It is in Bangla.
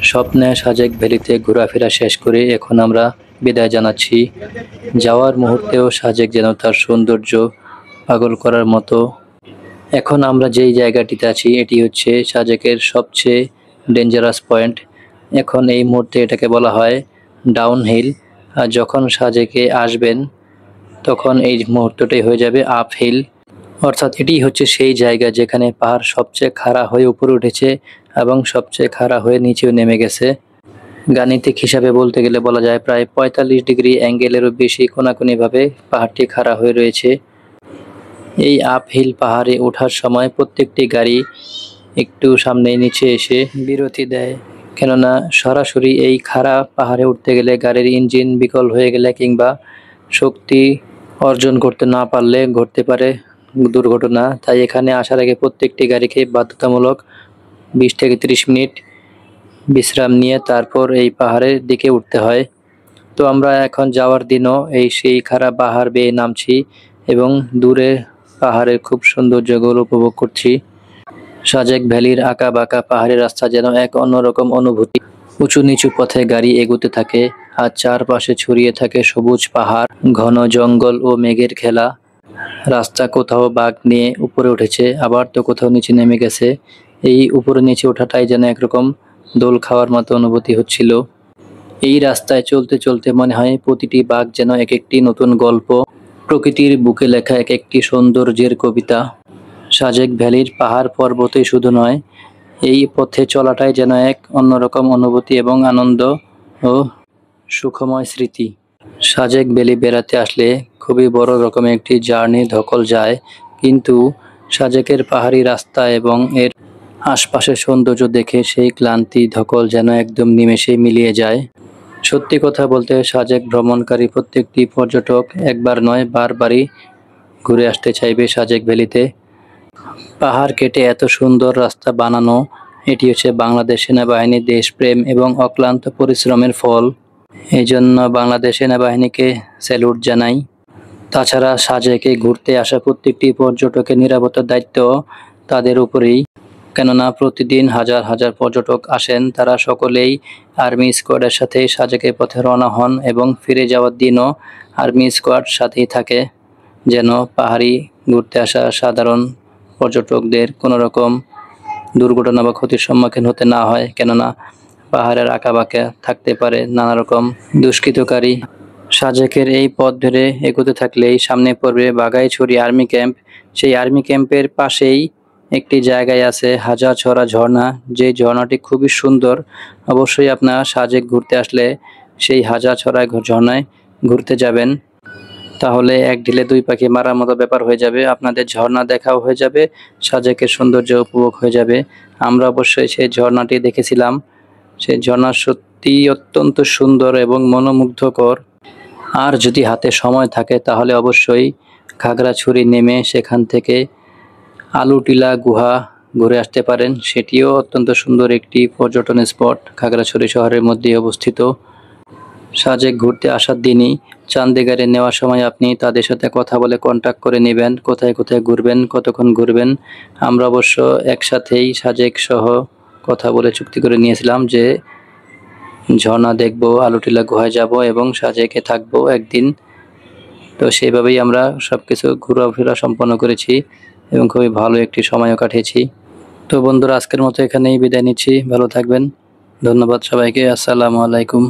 স্বপ্নে সাজেক ভ্যালিতে ঘোরাফেরা শেষ করে এখন আমরা বিদায় জানাচ্ছি। যাওয়ার মুহূর্তেও সাজেক যেন তার সৌন্দর্য পাগল করার মতো। এখন আমরা যেই জায়গাটিতে আছি এটি হচ্ছে সাজেকের সবচেয়ে ডেঞ্জারাস পয়েন্ট। এখন এই মুহূর্তে এটাকে বলা হয় ডাউন হিল। আর যখন সাজেকে আসবেন তখন এই মুহূর্তটাই হয়ে যাবে আপ হিল। অর্থাৎ এটি হচ্ছে সেই জায়গা যেখানে পাহাড় সবচেয়ে খাড়া হয়ে উপরে উঠেছে এবং সবচেয়ে খাড়া হয়ে নিচেও নেমে গেছে। গাণিতিক হিসাবে বলতে গেলে বলা যায় প্রায় ৪৫ ডিগ্রি অ্যাঙ্গেলেরও বেশি কোনাকুনিভাবে পাহাড়টি খাড়া হয়ে রয়েছে। এই আপ হিল পাহাড়ে ওঠার সময় প্রত্যেকটি গাড়ি একটু সামনে নিচে এসে বিরতি দেয়, কেননা সরাসরি এই খাড়া পাহাড়ে উঠতে গেলে গাড়ির ইঞ্জিন বিকল হয়ে গেলে কিংবা শক্তি অর্জন করতে না পারলে ঘটতে পারে দুর্ঘটনা। তাই এখানে আসার আগে প্রত্যেকটি গাড়িকে বাধ্যতামূলক ২০ থেকে ৩০ মিনিট বিশ্রাম নিয়ে তারপর এই পাহাড়ের দিকে উঠতে হয়। তো আমরা এখন যাওয়ার দিনও সেই খাড়া পাহাড় বেয়ে নামছি এবং দূরে পাহাড়ের খুব সৌন্দর্যগুলো উপভোগ করছি। সাজেক ভ্যালির আঁকা বাঁকা পাহাড়ি রাস্তা যেন এক অন্যরকম অনুভূতি। উঁচু নিচু পথে গাড়ি এগোতে থাকে আর চারপাশে ছড়িয়ে থাকে সবুজ পাহাড়, ঘন জঙ্গল ও মেঘের খেলা। রাস্তা কোথাও বাঁক নিয়ে উপরে উঠেছে, আবার তো কোথাও নিচে নেমে গেছে। এই উপরে নিচে ওঠাটাই যেন একরকম দোল খাওয়ার মতো অনুভূতি হচ্ছিল। এই রাস্তায় চলতে চলতে মনে হয় প্রতিটি বাঁক যেন এক একটি নতুন গল্প, প্রকৃতির বুকে লেখা এক একটি সৌন্দর্যের কবিতা। সাজেক ভ্যালির পাহাড় পর্বতই শুধু নয়, এই পথে চলাটাই যেন এক অন্যরকম অনুভূতি এবং আনন্দ ও সুখময় স্মৃতি। সাজেক ভ্যালি বেড়াতে আসলে খুবই বড় রকমের একটি জার্নি ধকল যায়, কিন্তু সাজেকের পাহাড়ি রাস্তা এবং এর আশপাশের সৌন্দর্য দেখে সেই ক্লান্তি ধকল যেন একদম নিমেষেই মিলিয়ে যায়। সত্যি কথা বলতে সাজেক ভ্রমণকারী প্রত্যেকটি পর্যটক একবার নয় বারবারই ঘুরে আসতে চাইবে সাজেক ভ্যালিতে। পাহাড় কেটে এত সুন্দর রাস্তা বানানো, এটি হচ্ছে বাংলাদেশ সেনাবাহিনীর দেশপ্রেম এবং অক্লান্ত পরিশ্রমের ফল। এই জন্য বাংলাদেশ সেনাবাহিনীকে স্যালুট জানাই। তাছাড়া সাজেকে ঘুরতে আসা প্রত্যেকটি পর্যটকের নিরাপত্তার দায়িত্ব তাদের উপরেই, কেননা প্রতিদিন হাজার হাজার পর্যটক আসেন। তারা সকলেই আর্মি স্কোয়াডের সাথে সাজেকের পথে রওনা হন এবং ফিরে যাওয়ার দিনও আর্মি স্কোয়াড সাথেই থাকে, যেন পাহাড়ি ঘুরতে আসা সাধারণ পর্যটকদের কোনো রকম দুর্ঘটনা বা ক্ষতির সম্মুখীন হতে না হয়, কেননা পাহাড়ের আঁকাবাঁকা থাকতে পারে নানা রকম দুষ্কৃতকারী। সাজেকের এই পথ ধরে এগোতে থাকলেই সামনে পড়বে বাঘাইছড়ি আর্মি ক্যাম্প। সেই আর্মি ক্যাম্পের পাশেই একটি জায়গায় আছে হাজারছড়া ঝর্ণা, যে ঝর্ণাটি খুবই সুন্দর। অবশ্যই আপনারা সাজেক ঘুরতে আসলে সেই হাজারছড়া ঝর্ণায় ঘুরতে যাবেন, তাহলে এক ঢিলে দুই পাখি মারার মতো ব্যাপার হয়ে যাবে। আপনাদের ঝর্ণা দেখাও হয়ে যাবে, সাজেকের সৌন্দর্য উপভোগ হয়ে যাবে। আমরা অবশ্যই সেই ঝর্ণাটি দেখেছিলাম। সেই ঝর্ণা সত্যি অত্যন্ত সুন্দর এবং মনোমুগ্ধকর। আর যদি হাতে সময় থাকে তাহলে অবশ্যই খাগড়াছড়ি নেমে সেখান থেকে আলুটিলা গুহা ঘুরে আসতে পারেন। সেটিও অত্যন্ত সুন্দর একটি পর্যটন স্পট, খাগড়াছড়ি শহরের মধ্যে অবস্থিত। সাজেক ঘুরতে আসার দিনই চাঁদে গাড়ি নেওয়ার সময় আপনি তাদের সাথে কথা বলে কন্ট্যাক্ট করে নেবেন কোথায় কোথায় ঘুরবেন, কতক্ষণ ঘুরবেন। আমরা অবশ্য একসাথেই সাজেক সহ কথা বলে চুক্তি করে নিয়েছিলাম যে ঝর্ণা দেখব, আলুটিলা গুহায় যাব এবং সাজেকে থাকবো একদিন। তো সেইভাবেই আমরা সবকিছু ঘোরাফেরা সম্পন্ন করেছি এবং খুবই ভালো একটি সময়ও কাটিয়েছি। তো বন্ধুরা, আজকের মতো এখানেই বিদায় নিচ্ছি। ভালো থাকবেন। ধন্যবাদ সবাইকে। আসসালামু আলাইকুম।